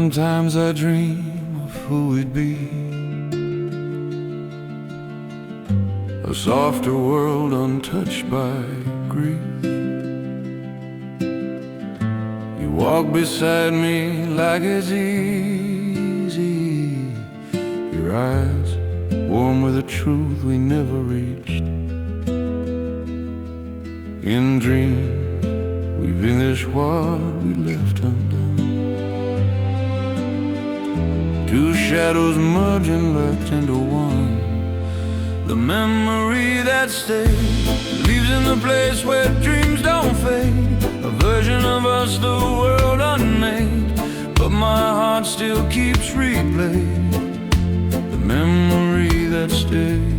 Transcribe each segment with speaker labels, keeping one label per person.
Speaker 1: Sometimes I dream of who we'd be, a softer world untouched by grief. You walk beside me like it's easy, your eyes warm with a truth we never reached. In dreams we finish what we left undone. Two shadows merge and merge into one. The memory that stays leaves in the place where dreams don't fade. A version of us, the world unmade, but my heart still keeps replaying the memory that stays.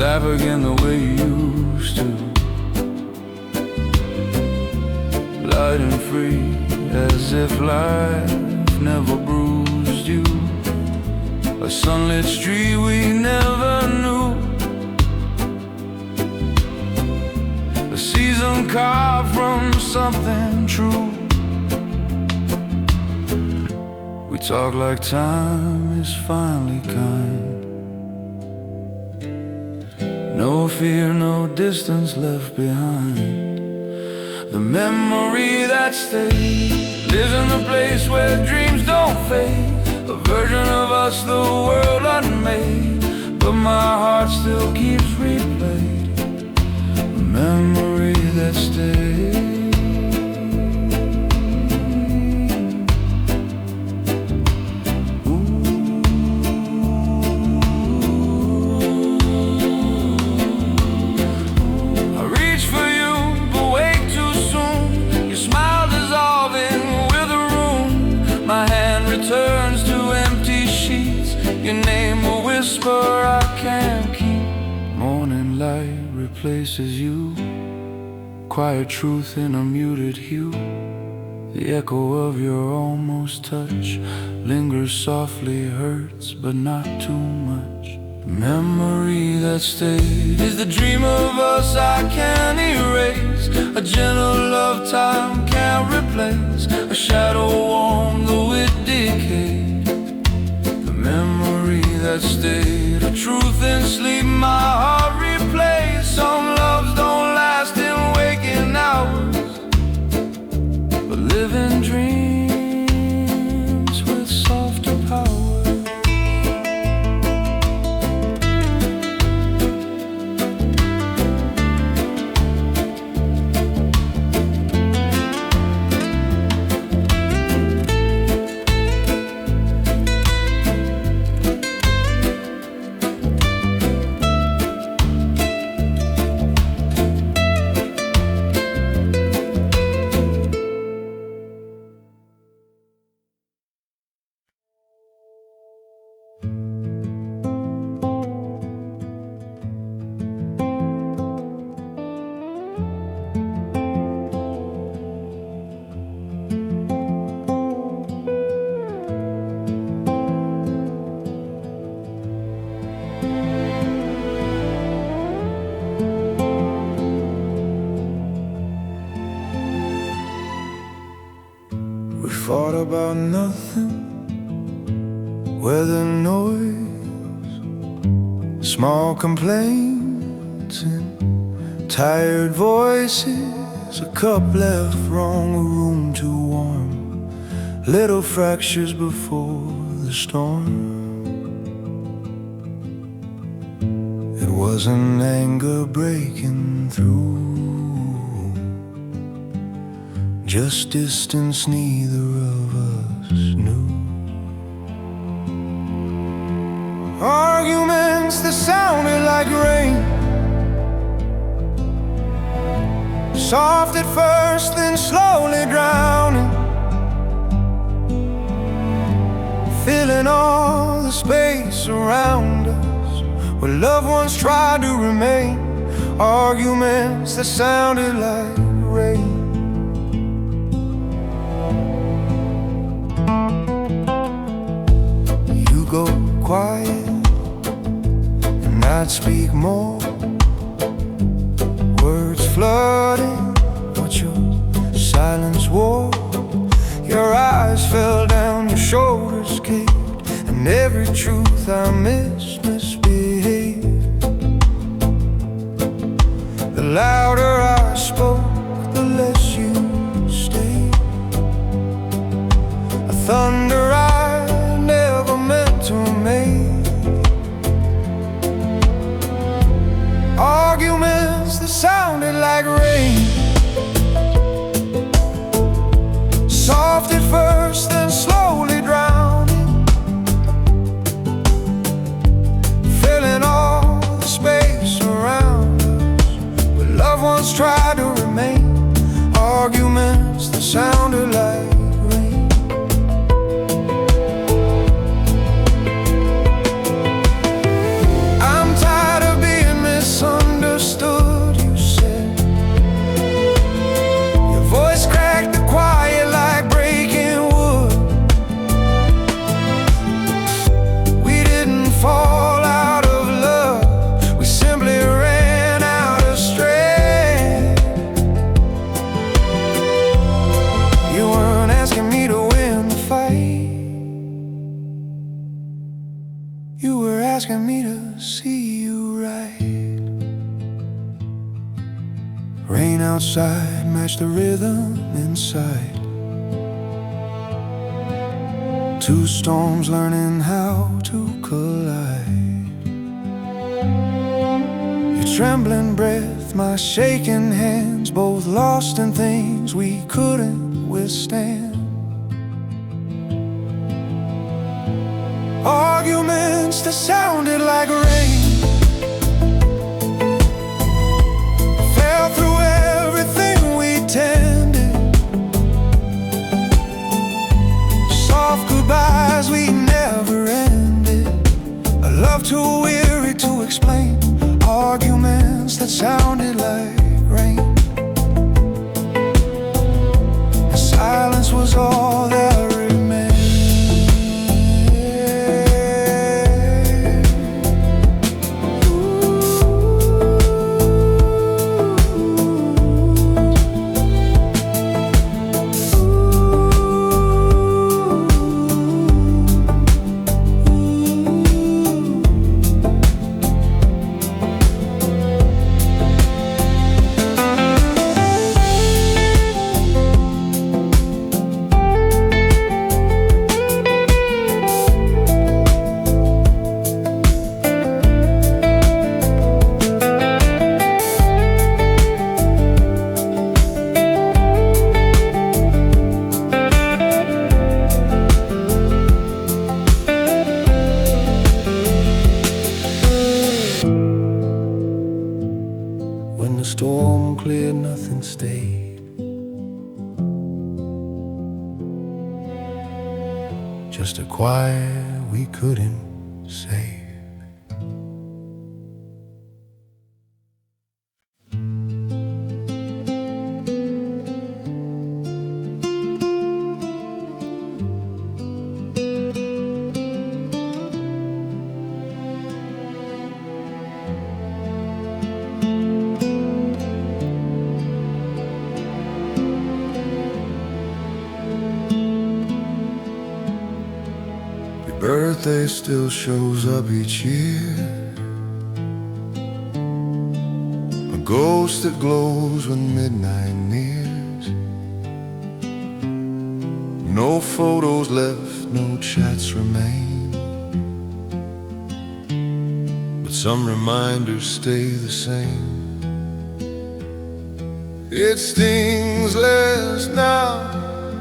Speaker 1: Laugh again the way you used to, light and free, as if life never bruised you. A sunlit street we never knew, a season carved from something true. We talk like time is finally kind. No fear, no distance left behind. The memory that stays lives in the place where dreams don't fade. A version of us, the world unmade, but my heart still keeps replaying the memory that stays. Turns to empty sheets, your name a whisper I can't keep. Morning light replaces you, quiet truth in a muted hue. The echo of your almost touch lingers softly, hurts but not too much. The memory that stays is the dream of us I can't erase. A gentle love time can't replace, a shadow warm though it decayed. The memory that stayed, a truth in sleep my heart replays. Some loves don't last in waking hours, but live in dreams with softer power. Fought about nothing, weather noise, small complaints and tired voices. A cup left wrong, a room too warm, little fractures before the storm. It wasn't anger breaking through, just distance neither of us knew. Arguments that sounded like rain, soft at first then slowly drowning, filling all the space around us where loved ones tried to remain. Arguments that sounded like rain. go quiet and I'd speak more. Words flooding what your silence wore. Your eyes fell down, your shoulders caved, and every truth I misbehaved. The louder I spoke, the less you stayed. A thunder I never meant to make. Arguments that sounded like rain, soft at first, then slowly drowning, filling all the space around us. But loved ones tried to remain. Arguments that sounded like rain. I'm tired of being misunderstood, you said. Your voice cracked the quiet like breaking wood. We didn't fall out of love, we simply ran out of strength. You weren't asking me to win the fight, you were asking me to see you right. Rain outside matched the rhythm inside. Two storms learning how to collide. Your trembling breath, my shaking hands, both lost in things we couldn't withstand. Arguments that sounded like rain fell through everything we tended. Soft goodbyes we never ended. A love too weary to explain. Arguments that sounded like rain. The silence was all that remained. When the storm cleared, nothing stayed. Just a quiet we couldn't save. Birthday still shows up each year, a ghost that glows when midnight nears. No photos left, no chats remain, but some reminders stay the same. It stings less now,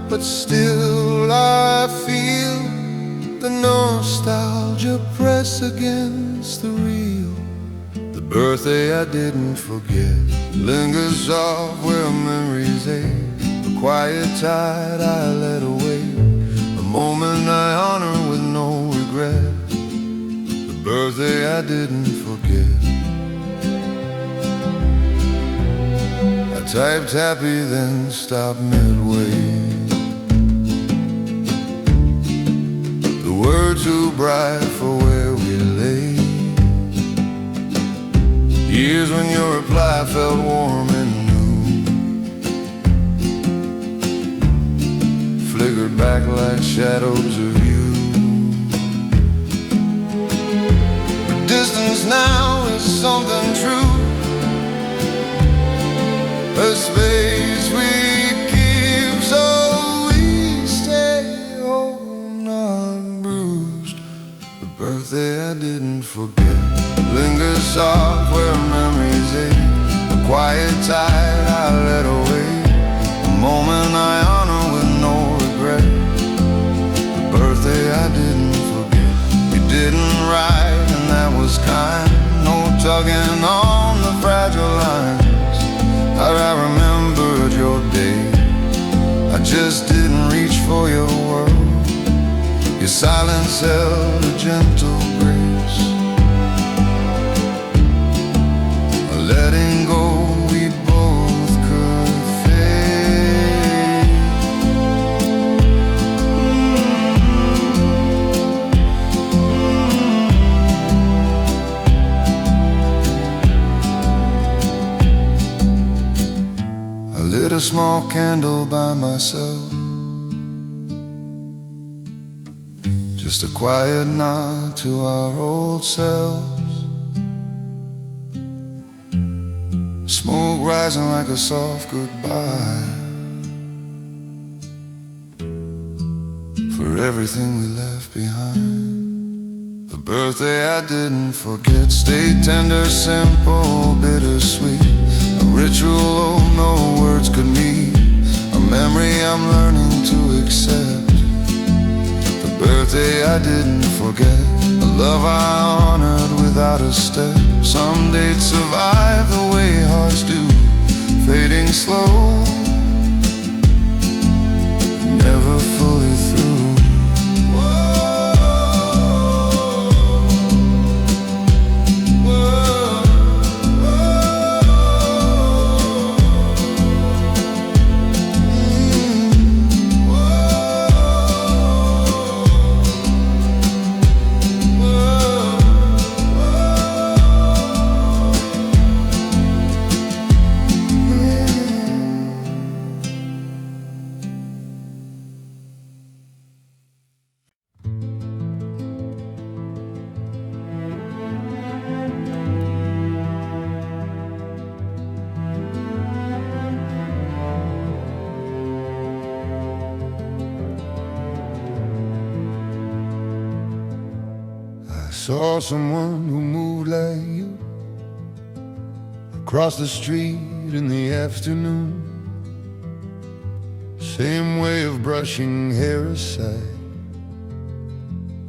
Speaker 1: but still I feel the nostalgia press against the real. The birthday I didn't forget lingers off where memories ache. The quiet tide I let away, a moment I honor with no regret. The birthday I didn't forget. I typed happy then stopped midway. too bright for where we lay. Years when your reply felt warm and new, flickered back like shadows of you. But distance now is something true, a space we keep so we stay whole, not bruised. The birthday I didn't forget lingers soft where memories ache, a quiet tide I let away, a moment I honor with no regret. The birthday I didn't forget. You didn't write and that was kind, no tugging on the fragile lines. How I remembered your day, I just didn't reach for your world. Your silence held a gentle grace, letting go we both could fade. I lit a small candle by myself, just a quiet nod to our old selves. Smoke rising like a soft goodbye for everything we left behind. The birthday I didn't forget stayed tender, simple, bittersweet, a ritual oh no words could meet, a memory I'm learning to accept. The birthday I didn't forget, a love I honored without a step. Some dates survive the way hearts do, fading slow, never fully through. Saw someone who moved like you across the street in the afternoon. Same way of brushing hair aside,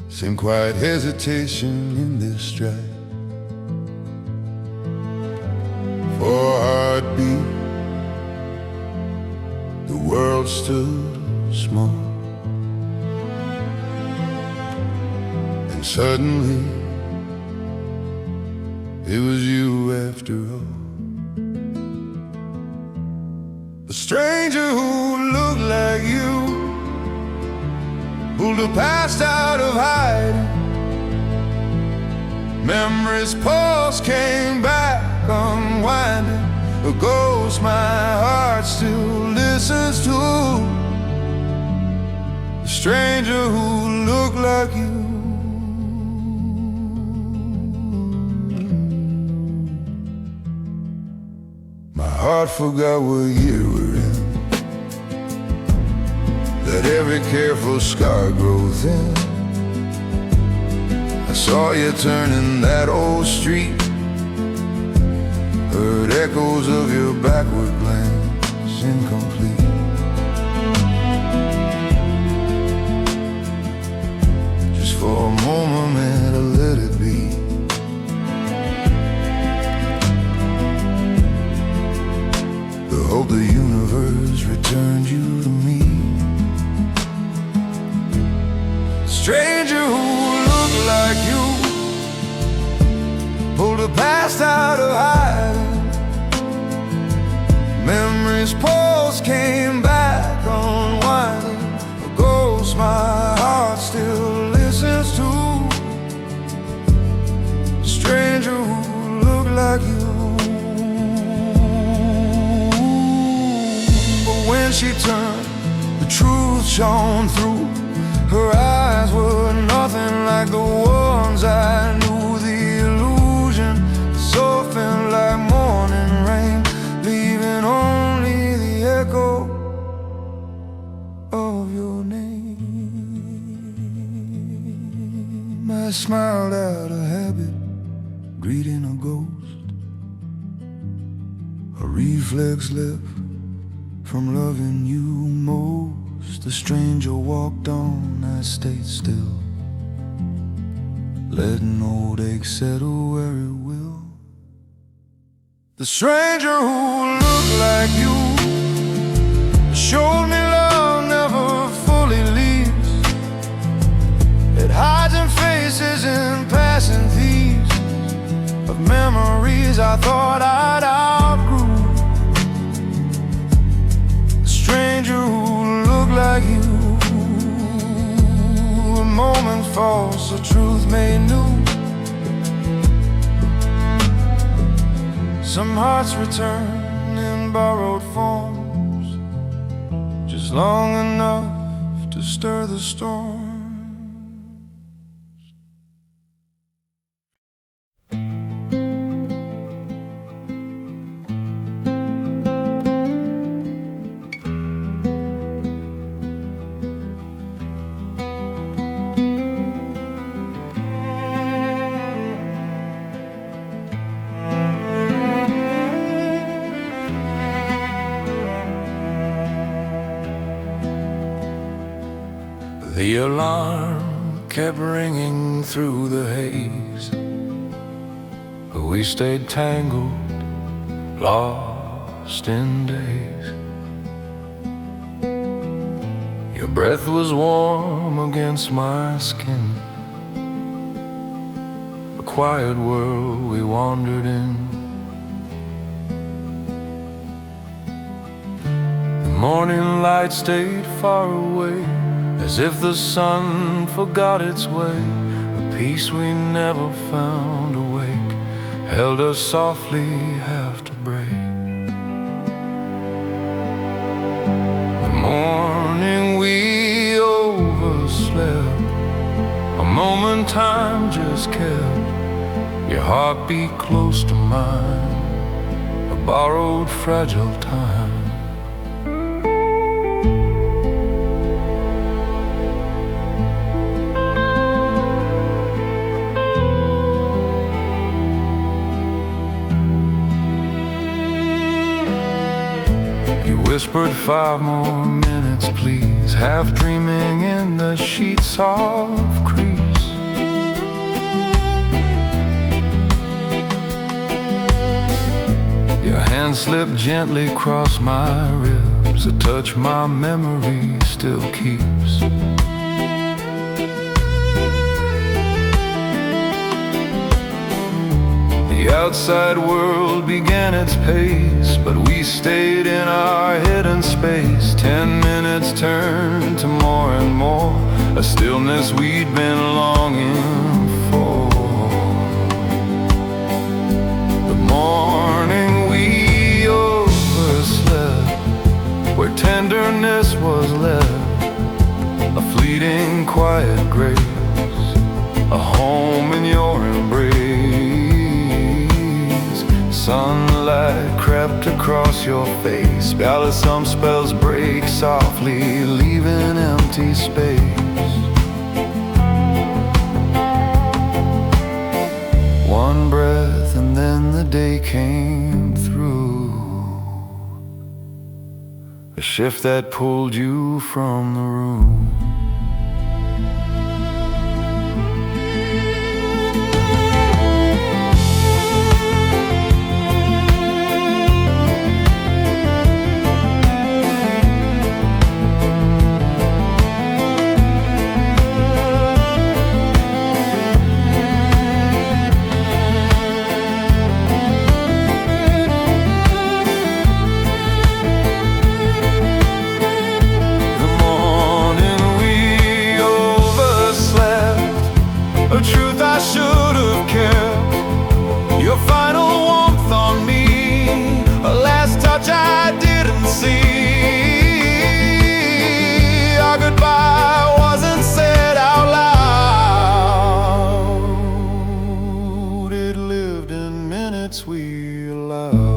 Speaker 1: same quiet hesitation in this stride. For a heartbeat, the world stood small, and suddenly it was you after all. A stranger who looked like you pulled the past out of hiding. Memories pulse came back unwinding, a ghost my heart still listens to. A stranger who looked like you. My heart forgot what year we're in, let every careful scar grow thin. I saw you turning that old street, heard echoes of your backward glance incomplete. Just for a moment, man, I let it be. The hope the universe returned you to me. Stranger who looked like you pulled the past out of hiding. Memories pulse came back unwinding, a ghost my heart still listens to. she turned, the truth shone through. Her eyes were nothing like the ones I knew. The illusion softened like morning rain, leaving only the echo of your name. I smiled out of habit, greeting a ghost, a reflex left from loving you most. The stranger walked on, I stayed still, letting old ache settle where it will. The stranger who looked like you showed me love never fully leaves. It hides in faces and passing thieves of memories I thought I'd outgrew. The stranger who looked like you, a moment false, a truth made new. Some hearts return in borrowed forms, just long enough to stir the storm. The alarm kept ringing through the haze, but we stayed tangled, lost in days. Your breath was warm against my skin, a quiet world we wandered in. The morning light stayed far away, as if the sun forgot its way. A peace we never found awake held us softly half to break. The morning we overslept, a moment time just kept your heartbeat close to mine, a borrowed fragile time. Whispered 5 more minutes, please, half dreaming in the sheets of crease. Your hand slipped gently across my ribs, a touch my memory still keeps. The outside world began its pace, but we stayed in our hidden space. 10 minutes turned to more and more, a stillness we'd been longing for. The morning we overslept, where tenderness was left, a fleeting quiet grace, a home in your embrace. Sunlight crept across your face, Ballad, some spells break softly, leaving empty space. One breath and then the day came through, a shift that pulled you from the room. The morning we aloud.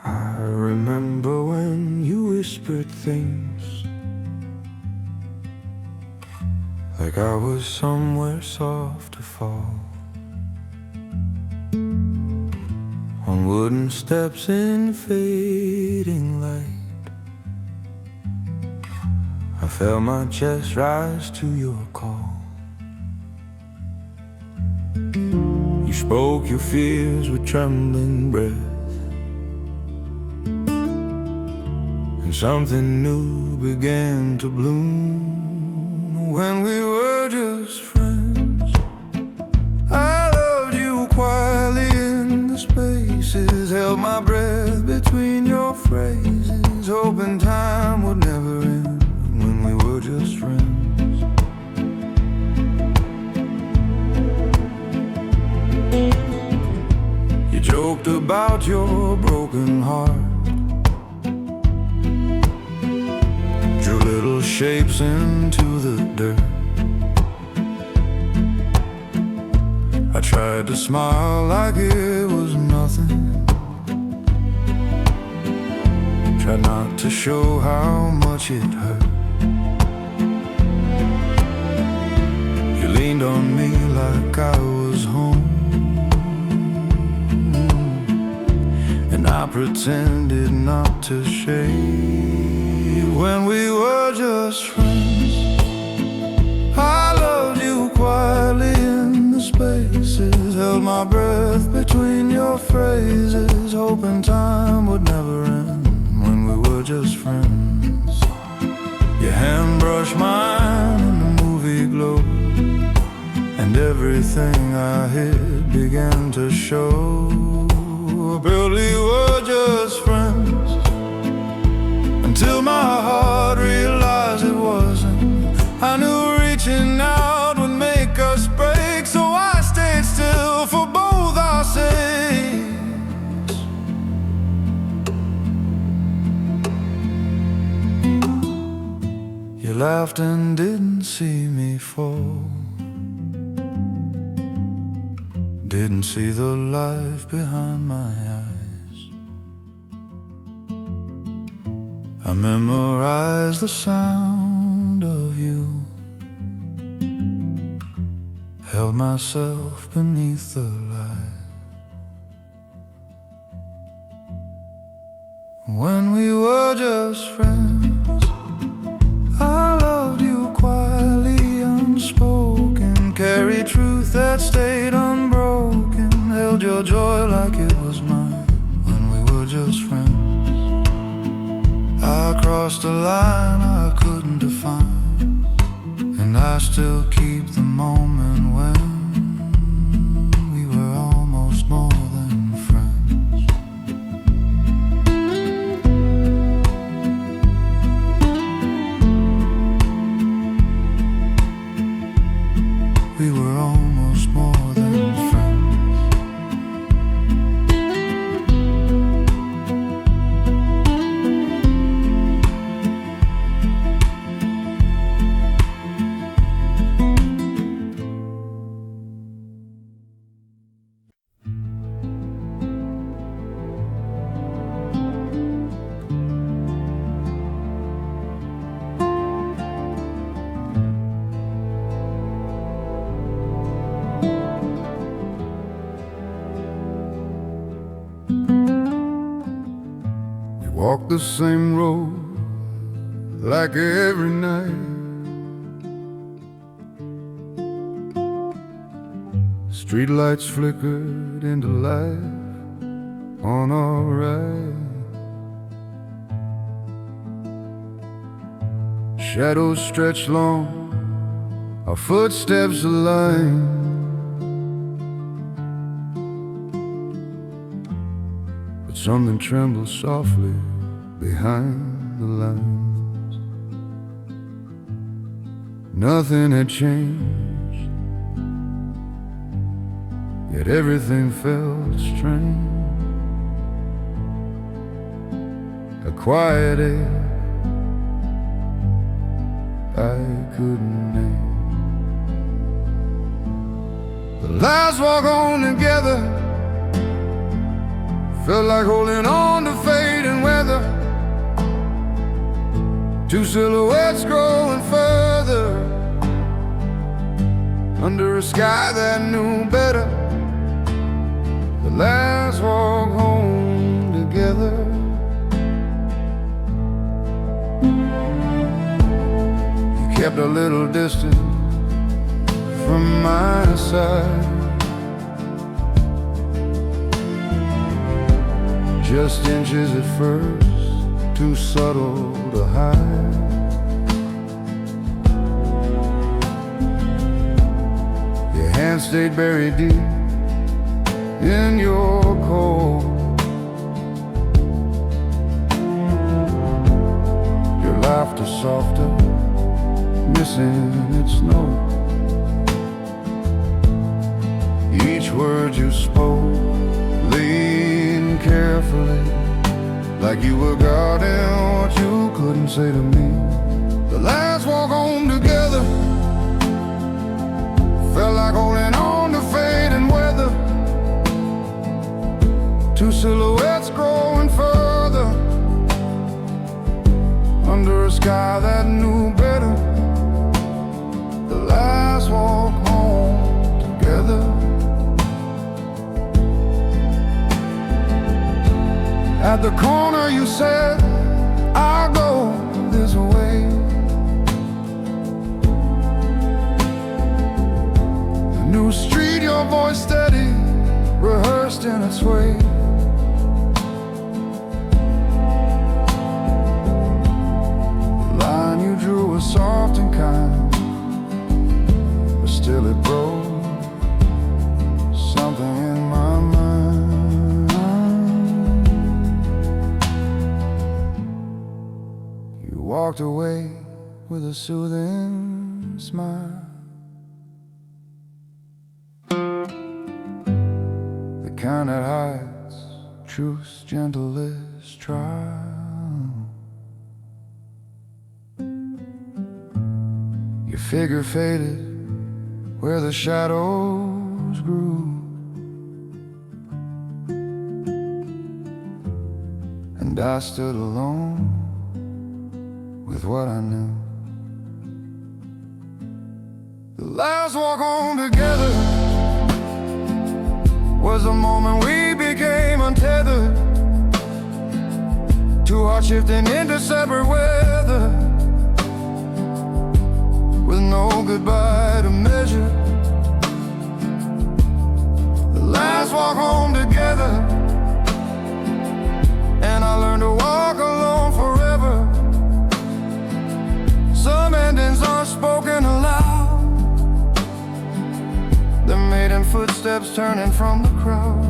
Speaker 1: I remember when you whispered things like I was somewhere soft to fall, on wooden steps in fading light. I felt my chest rise to your call. You spoke your fears with trembling breath, and something new began to bloom. When we were just friends, I loved you quietly in the spaces, held my breath between your phrases, hoping time would never end. When we were just friends, you joked about your broken heart, drew little shapes into the dirt. I tried to smile like it was nothing, tried not to show how much it hurt. You leaned on me like I was home, and I pretended not to shake. When we were just friends, I loved you quietly in the spaces, held my breath between your phrases, hoping time would never end. When we were just friends, your hand brushed mine in the movie glow, and everything I hid began to show. But we were just friends until my heart realized it wasn't. I knew reaching out would make us break, so I stayed still for both our sakes. You laughed and didn't see me fall, didn't see the life behind my eyes. I memorized the sound of you, held myself beneath the light. When we were just friends, I loved you quietly, unspoken, carried truth that stayed unbroken, held your joy like it was mine. When we were just friends, I crossed a line I couldn't define, and I still keep the moment when we were almost more than friends. We were almost more than friends. Walk the same road like every night, streetlights flickered into life, on a ride. Shadows stretch long, our footsteps align. But something trembles softly behind the lines. Nothing had changed, yet everything felt strange. A quiet air I couldn't name. The lives walk on together, felt like holding on to fading weather. Two silhouettes growing further under a sky that knew better. The last walk home together. You kept a little distance from my side, just inches at first, too subtle to hide. Your hand stayed buried deep in your coat. Your laughter softer, missing its note. Each word you spoke leaned carefully, like you were guarding what you couldn't say to me. The last walk home together felt like holding on to fading weather. Two silhouettes growing further under a sky that knew better. The last walk home together. At the corner you said, I'll go this way. A new street, your voice steady, rehearsed in its way. The line you drew was soft and kind, but still it broke something in my mind. Walked away with a soothing smile, the kind that hides truth's gentlest trial. Your figure faded where the shadows grew, and I stood alone with what I knew. The last walk home together was the moment we became untethered. Two hearts shifting into separate weather, with no goodbye to measure. The last walk home together, and I learned to walk alone forever. Some endings aren't spoken aloud, they're made in footsteps turning from the crowd.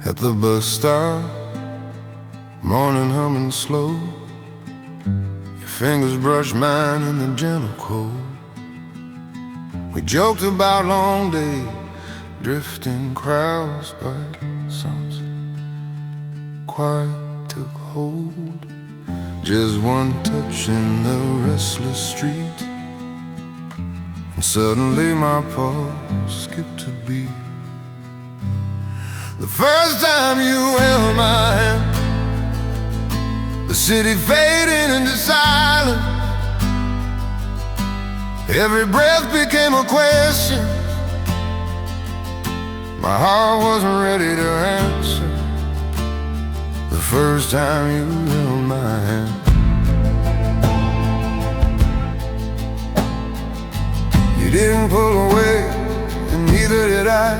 Speaker 1: At the bus stop, morning humming slow, your fingers brush mine in the gentle cold. We joked about long days, drifting crowds, but something quiet took hold. Just one touch in the restless street, and suddenly my pulse skipped a beat. The first time you held my hand, the city fading into silence. Every breath became a question my heart wasn't ready to answer. The first time you held my hand, you didn't pull away, and neither did I.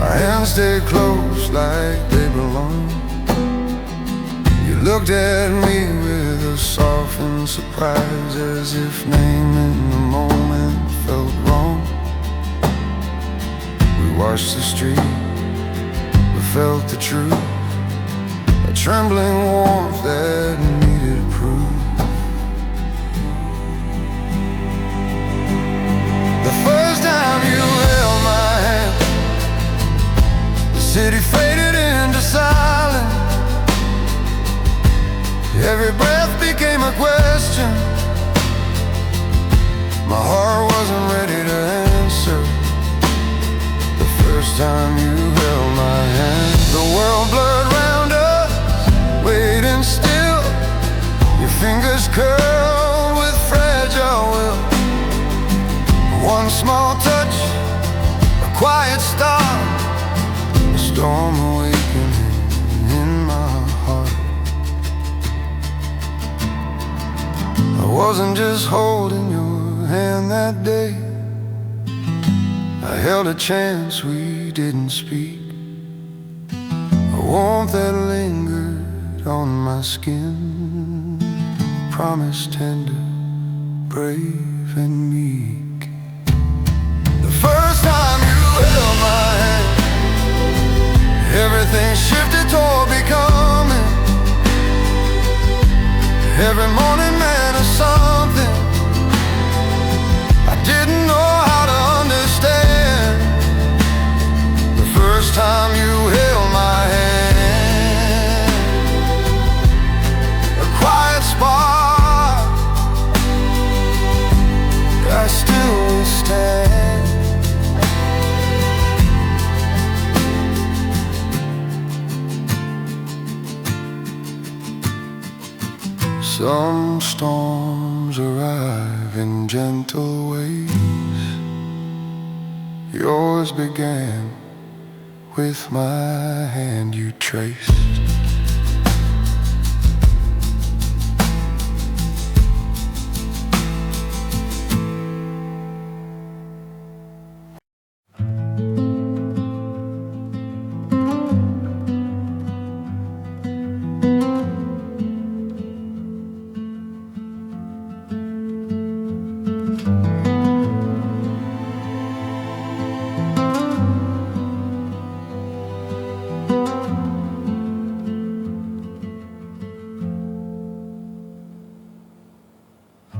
Speaker 1: Our hands stayed close like they belonged. You looked at me with a softened surprise, as if naming the moment felt wrong. We watched the street, we felt the truth, a trembling warmth that needed proof. The first time you held my hand, the city faded into silence. Every breath became a question my heart wasn't ready to answer. The first time you held my hand, the world blurred round us, waiting still. Your fingers curled with fragile will. One small touch, a quiet start, a storm awakening in my heart. I wasn't just holding your hand that day, I held a chance we didn't speak, a warmth that lingered on my skin, promise tender, brave and meek. The first time you held my hand, everything shifted toward becoming. Every morning meant something I didn't know how to understand. The first time you held my hand, a quiet spark, I still will stand. Some storms arrive in gentle ways. Yours began with my hand you traced.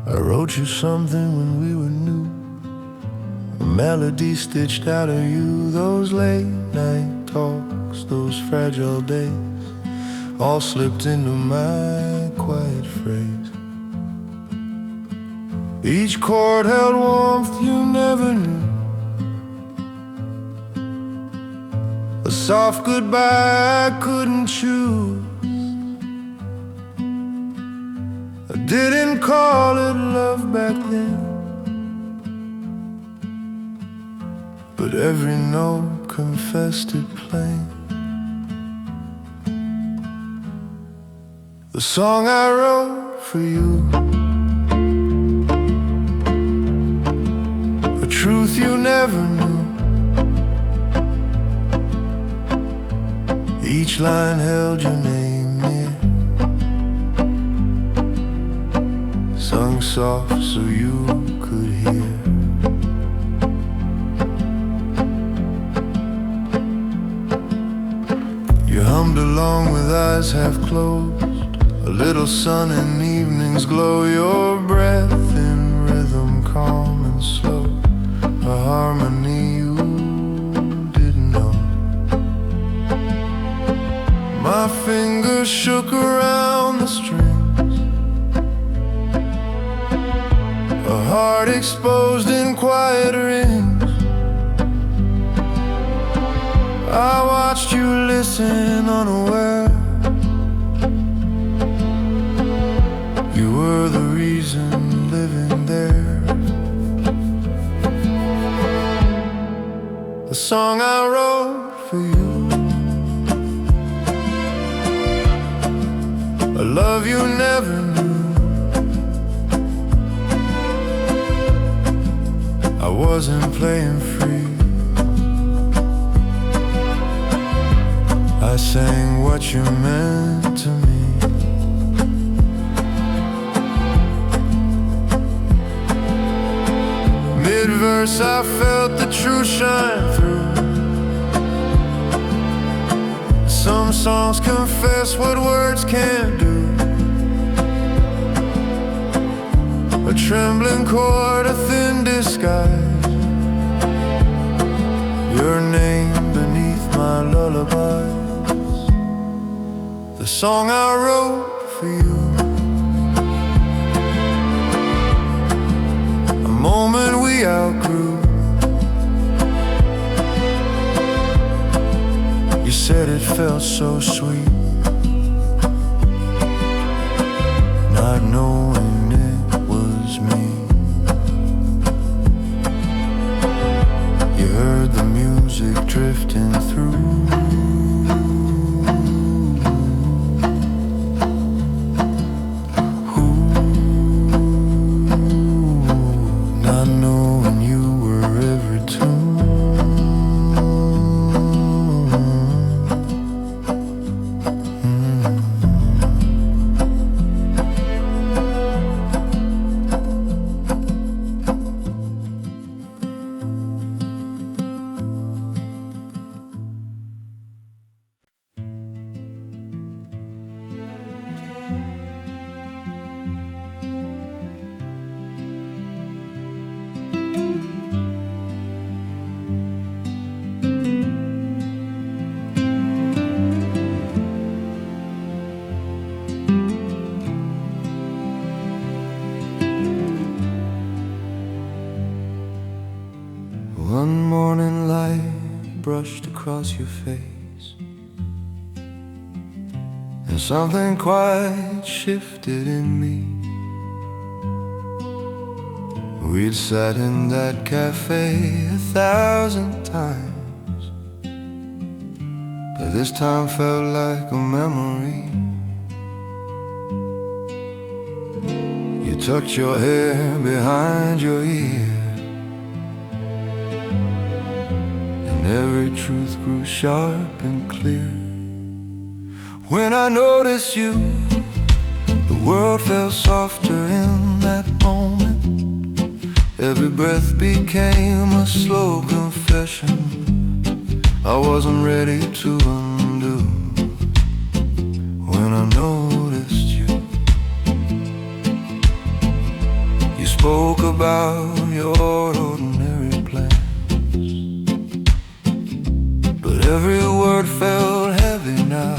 Speaker 1: I wrote you something when we were new, a melody stitched out of you. Those late night talks, those fragile days, all slipped into my quiet phrase. Each chord held warmth you never knew, a soft goodbye I couldn't choose. I didn't call it love back then, but every note confessed it plain. The song I wrote for you, a truth you never knew. Each line held your name near, sung soft so you could hear. You hummed along with eyes half closed, a little sun in evening's glow, your breath in rhythm calm and slow. shook around the strings, a heart exposed in quiet rings. I watched you listen unaware. You were the reason living there. The song I wrote for you, a love you never knew. I wasn't playing free. I sang what you meant to me. Mid-verse I felt the truth shine through. Some songs confess what words can't do. A trembling chord, a thin disguise, your name beneath my lullabies. The song I wrote for you, a moment we outgrew. You said it felt so sweet, not knowing it was me. You heard the music drifting through. Not knowing you were every tune. One morning light brushed across your face, and something quite shifted in me. We'd sat in that cafe 1,000 times, but this time felt like a memory. You tucked your hair behind your ear, every truth grew sharp and clear. When I noticed you, the world felt softer in that moment. Every breath became a slow confession I wasn't ready to undo. When I noticed you, you spoke about your ordinary plans. Every word felt heavy now.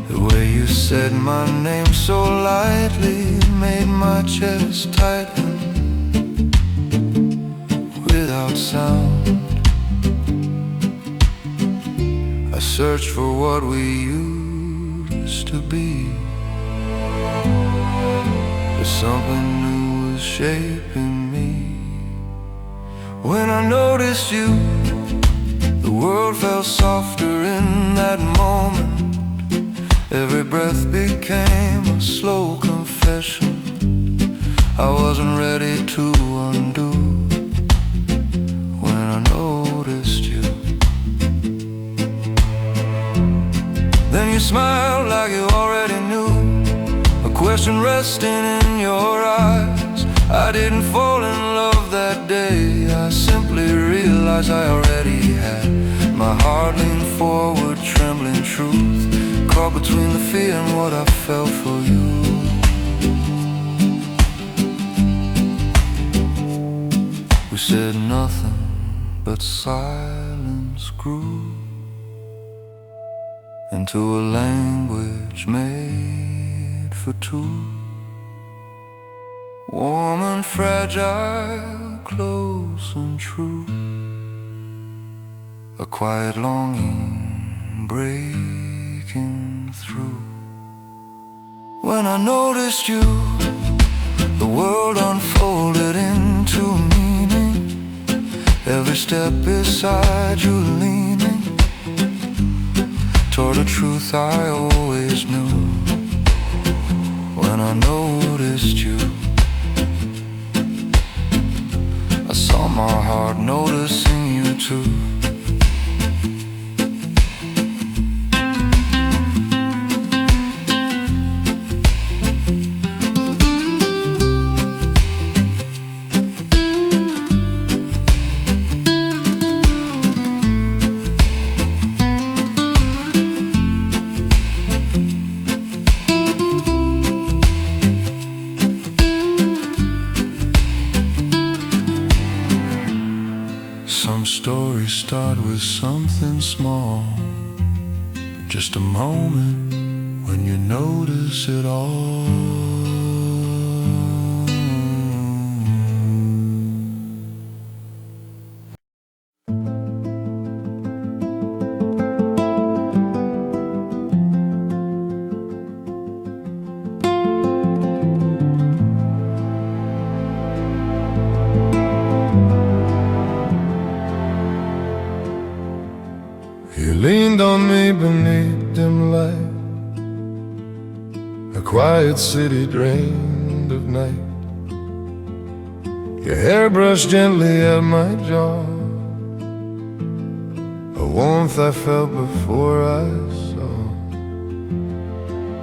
Speaker 1: The way you said my name so lightly made my chest tighten without sound. I searched for what we used to be, but something new was shaping me. When I noticed you, the world felt softer in that moment. Every breath became a slow confession I wasn't ready to undo. When I noticed you, then you smiled like you already knew, a question resting in your eyes. I didn't fall in love that day, I simply realized I already had. My heart leaned forward, trembling truth, caught between the fear and what I felt for you. We said nothing, but silence grew. into a language made for two. Warm and fragile, close and true. A quiet longing breaking through. When I noticed you, the world unfolded into meaning. Every step beside you leaning toward a truth I always knew. When I noticed you, I saw my heart noticing you too. Some stories start with something small, just a moment when you notice it all. You leaned on me beneath dim light, a quiet city drained of night. Your hair brushed gently at my jaw, a warmth I felt before I saw.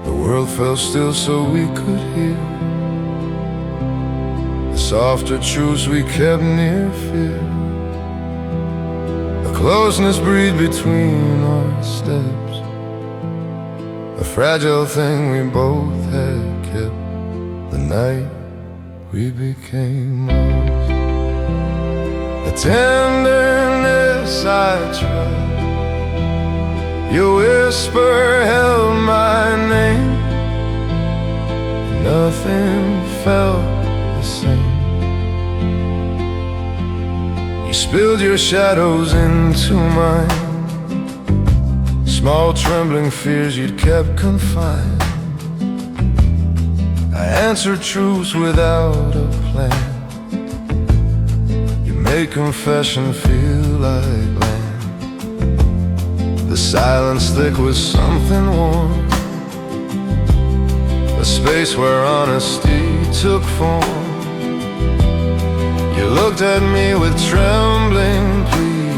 Speaker 1: The world felt still so we could hear the softer truths we kept near fear. Closeness breathed between our steps, a fragile thing we both had kept. The night we became ours, the tenderness I tried. Your whisper held my name, nothing felt the same. You spilled your shadows into mine, small trembling fears you'd kept confined. I answered truths without a plan. You made confession feel like land. The silence thick with something warm, a space where honesty took form. You looked at me with trembling plea,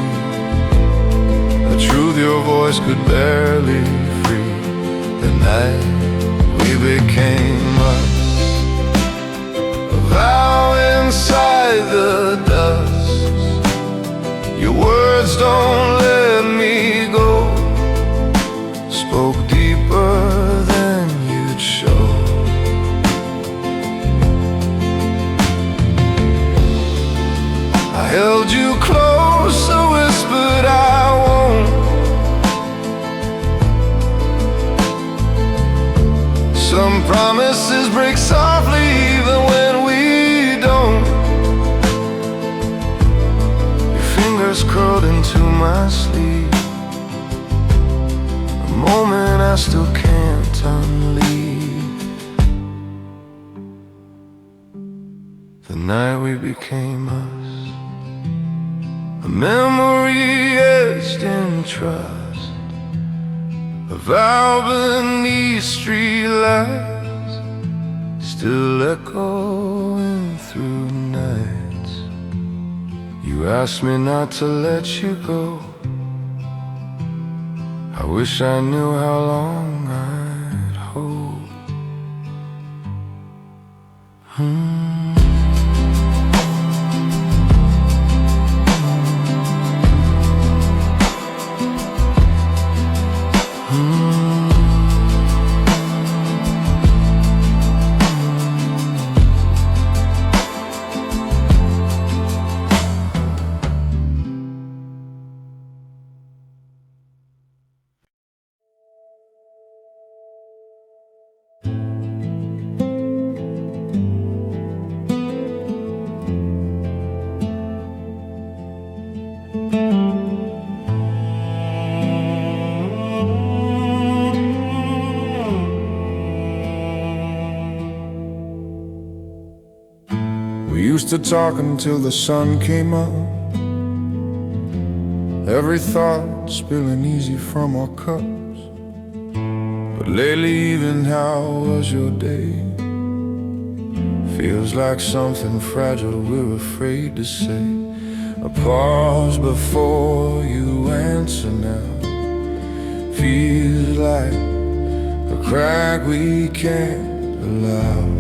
Speaker 1: a truth your voice could barely free. The night we became us, a vow inside the dust. Your words don't let me go, spoke deeper than you'd show. I held you close, I whispered I won't. Some promises break softly even when we don't. Your fingers curled into my sleeve, a moment I still can't unleave. The night we became us, a memory etched in trust, a vow beneath street lights, still echoing through nights. You asked me not to let you go, I wish I knew how long I'd hold. We used to talk until the sun came up, every thought spilling easy from our cups. But lately, even how was your day feels like something fragile we're afraid to say. A pause before you answer now feels like a crack we can't allow.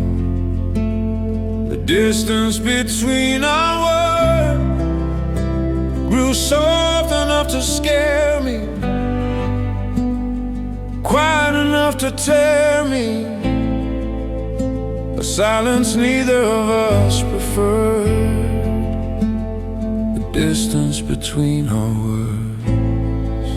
Speaker 1: The distance between our words grew soft enough to scare me, quiet enough to tear me, a silence neither of us preferred. The distance between our words.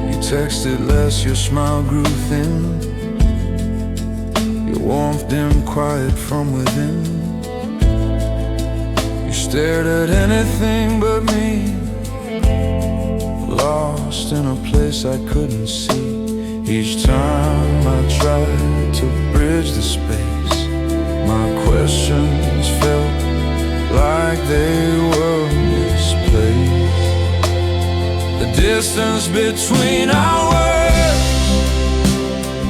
Speaker 1: You texted less, your smile grew thin, your warmth dim, quiet from within. You stared at anything but me, lost in a place I couldn't see. Each time I tried to bridge the space, my questions felt like they were misplaced. The distance between our words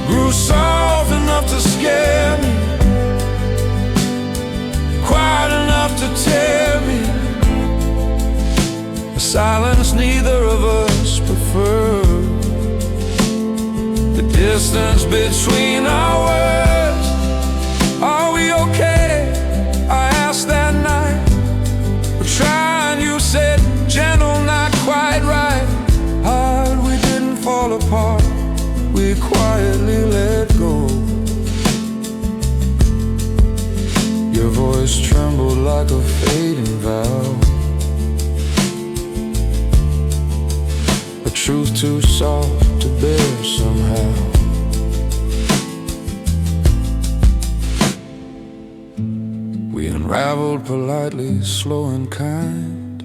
Speaker 1: grew soft enough to scare me, quiet enough to tear me, a silence neither of us preferred. The distance between our words. Are we okay? I asked that night. We're trying, you said, gentle, not quite right. Hard, we didn't fall apart, we quietly let go. Your voice trembled like a fading vow, a truth too soft to bear somehow. We unraveled politely, slow and kind,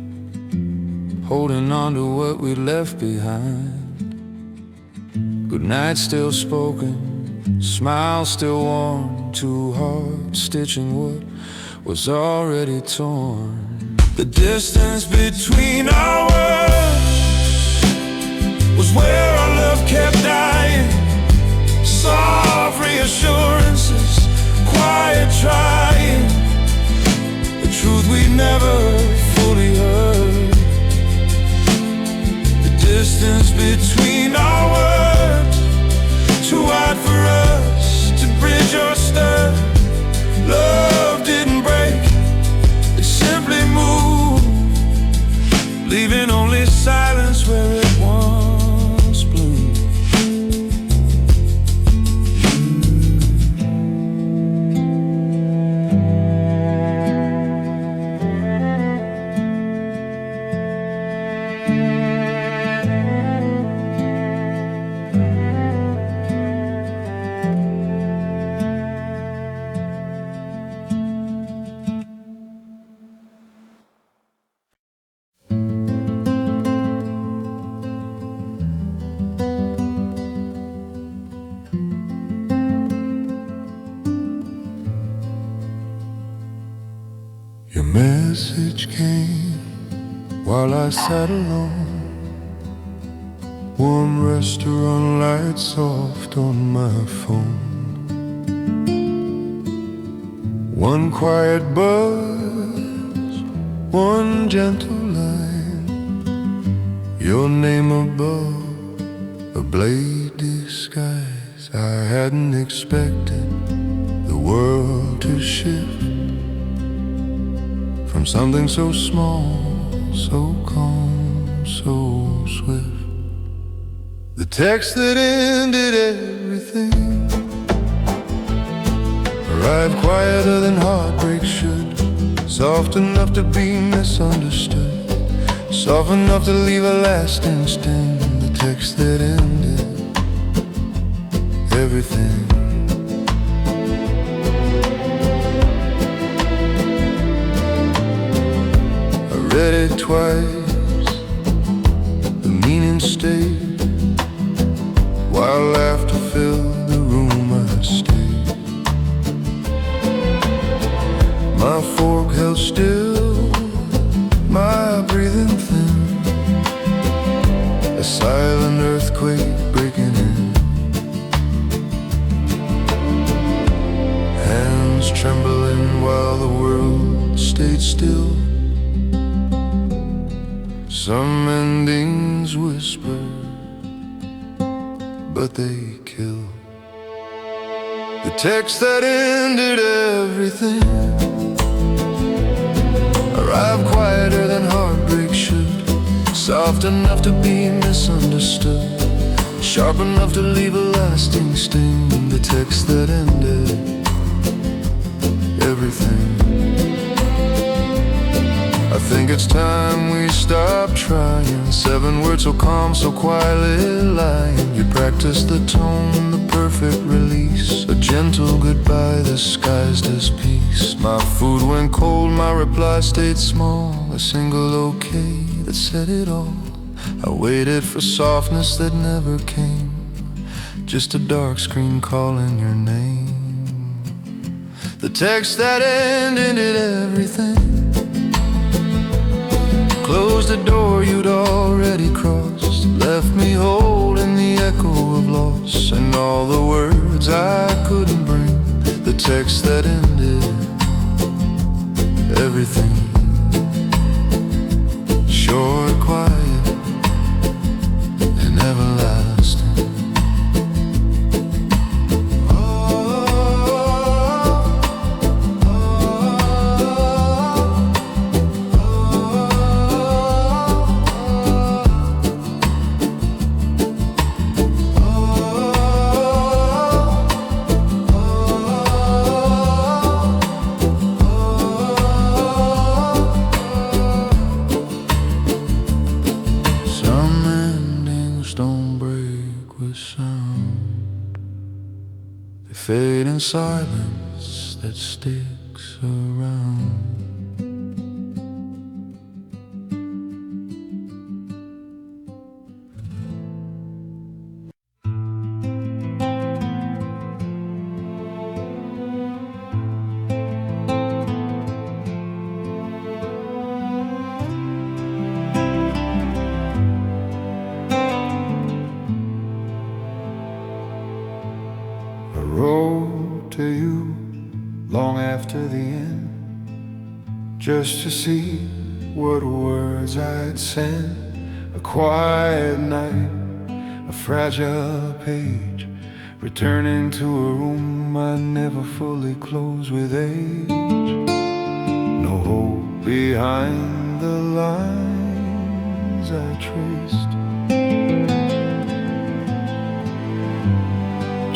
Speaker 1: holding on to what we left behind. Goodnight still spoken, smile still warm, two hearts stitching what was already torn. The distance between our words was where our love kept dying. Soft reassurances, quiet trying, the truth we never fully heard. The distance between our words, too wide for us to bridge or stir. Love didn't break, it simply moved, leaving only silence where it once bloomed. Your message came while I sat alone, warm restaurant lights soft on my phone. One quiet buzz, one gentle line, your name above a blade disguise. I hadn't expected the world to shift from something so small, so calm, so swift. The text that ended everything arrived quieter than heartbreak should, soft enough to be misunderstood, soft enough to leave a lasting sting. The text that ended everything. Read it twice, the meaning stayed, while laughter filled the room I stayed. still. Some endings whisper, but they kill. The text that ended everything arrived quieter than heartbreak should, soft enough to be misunderstood, sharp enough to leave a lasting sting. The text that ended everything. I think it's time we stop trying. 7 words so calm, so quietly lying. You practice the tone, the perfect release, a gentle goodbye disguised as peace. My food went cold, my reply stayed small, a single okay that said it all. I waited for softness that never came, just a dark screen calling your name. The text that ended everything, closed the door you'd already crossed, left me holding the echo of loss and all the words I couldn't bring. The text that ended everything. Short, quiet, and everlasting. They fade in silence that sticks around. I wrote to you long after the end, just to see what words I'd send. A quiet night, a fragile page, returning to a room I never fully closed with age. No hope behind the lines I traced,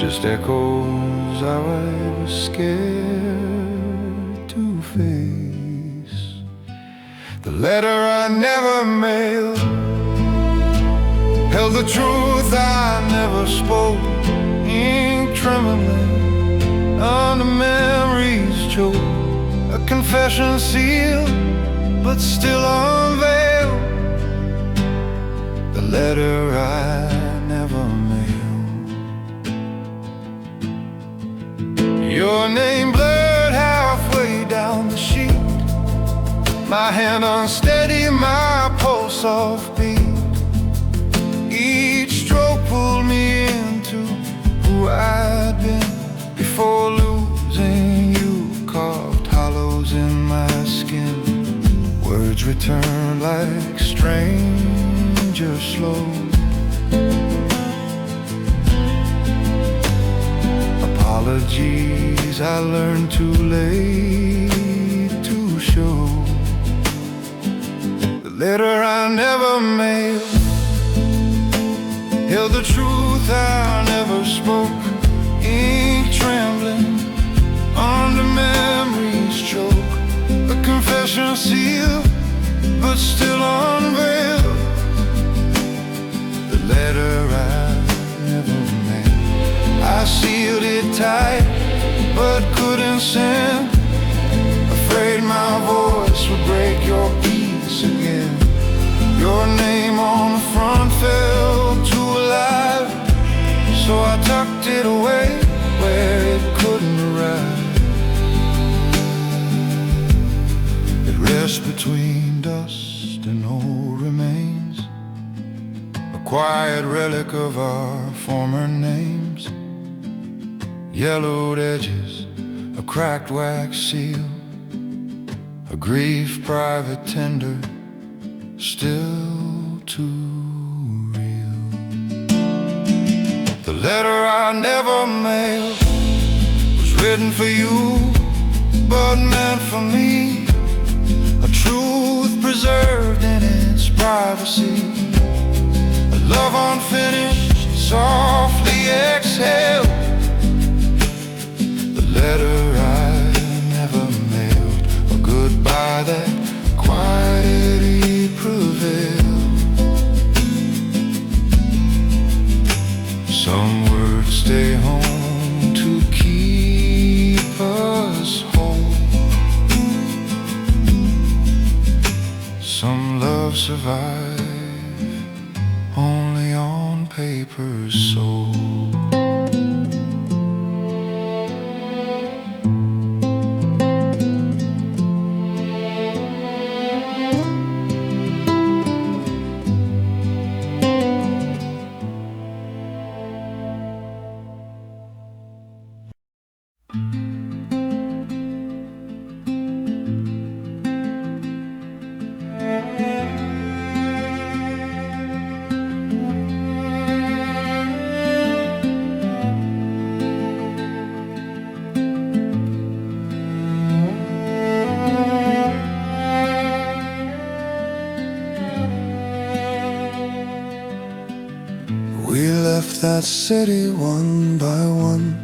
Speaker 1: just echoes I was scared to face. The letter I never mailed held the truth I never spoke, ink trembling under memories choke. A confession sealed but still unveiled. The letter I never mailed. Your name blurred halfway down the sheet, my hand unsteady, my pulse off beat. Each stroke pulled me into who I'd been before losing you. Carved hollows in my skin, words returned like strangers slow. Apologies I learned too late to show. The letter I never mailed held the truth I never spoke, ink trembling under memories choke. A confession sealed but still unveiled. The letter I never mailed. I sealed it tight but couldn't send, afraid my voice would break your peace again. Your name on the front felt too alive, so I tucked it away where it couldn't arrive. It rests between dust and old remains, a quiet relic of our former names. Yellowed edges, a cracked wax seal, a grief private, tender, still too real. The letter I never mailed was written for you, but meant for me. A truth preserved in its privacy, a love unfinished, softly exhaled. The letter I never mailed, a goodbye that quietly prevailed. Some words stay home to keep us whole. Some love survive only on paper's soul. We left that city one by one.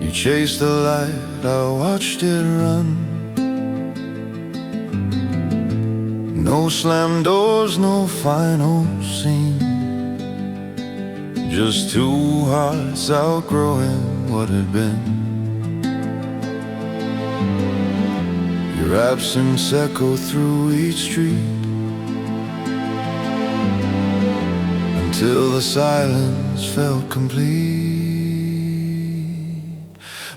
Speaker 1: You chased the light, I watched it run. No slam doors, no final scene, just two hearts outgrowing what had been. Your absence echoed through each street, till the silence felt complete.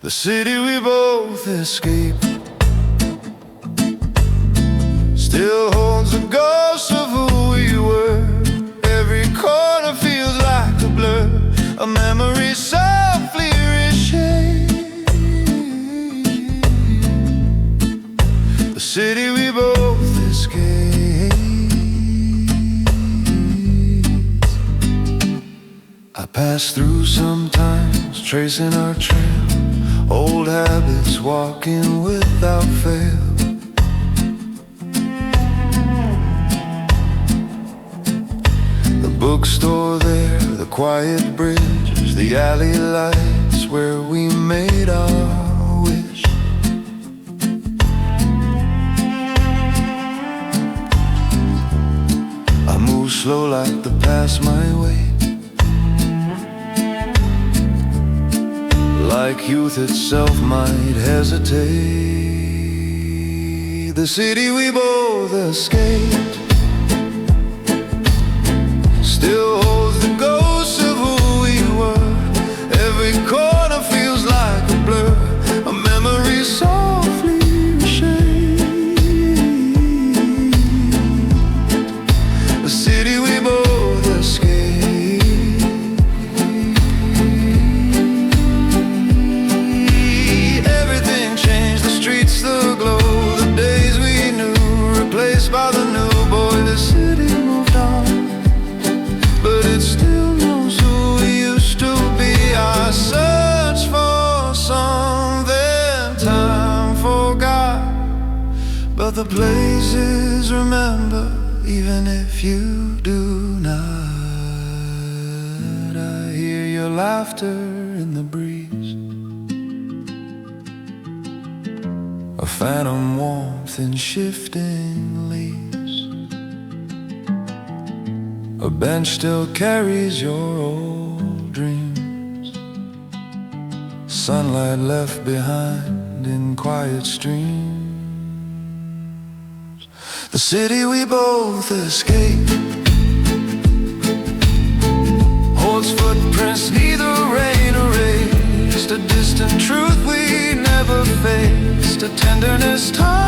Speaker 1: The city we both escaped still holds the ghost of who we were. Every corner feels like a blur, a memory softly reshaped. The city we both escaped. I pass through sometimes, tracing our trail, old habits walking without fail. The bookstore there, the quiet bridges, the alley lights where we made our wish. I move slow like the past my way, like youth itself might hesitate. The city we both escaped still holds the ghost of who we were. Every corner feels like a blur, a memory softly reshaped. The city we both escaped. Everything changed, the streets, the glow, the days we knew replaced by the new. Boy, the city moved on, but it still knows who we used to be. I search for something time forgot, but the places remember, even if you do not. I hear your laughter in the breeze, a phantom warmth in shifting leaves. A bench still carries your old dreams, sunlight left behind in quiet streams. The city we both escaped holds footprints neither rain erased, a distant truth we never faced, a tenderness time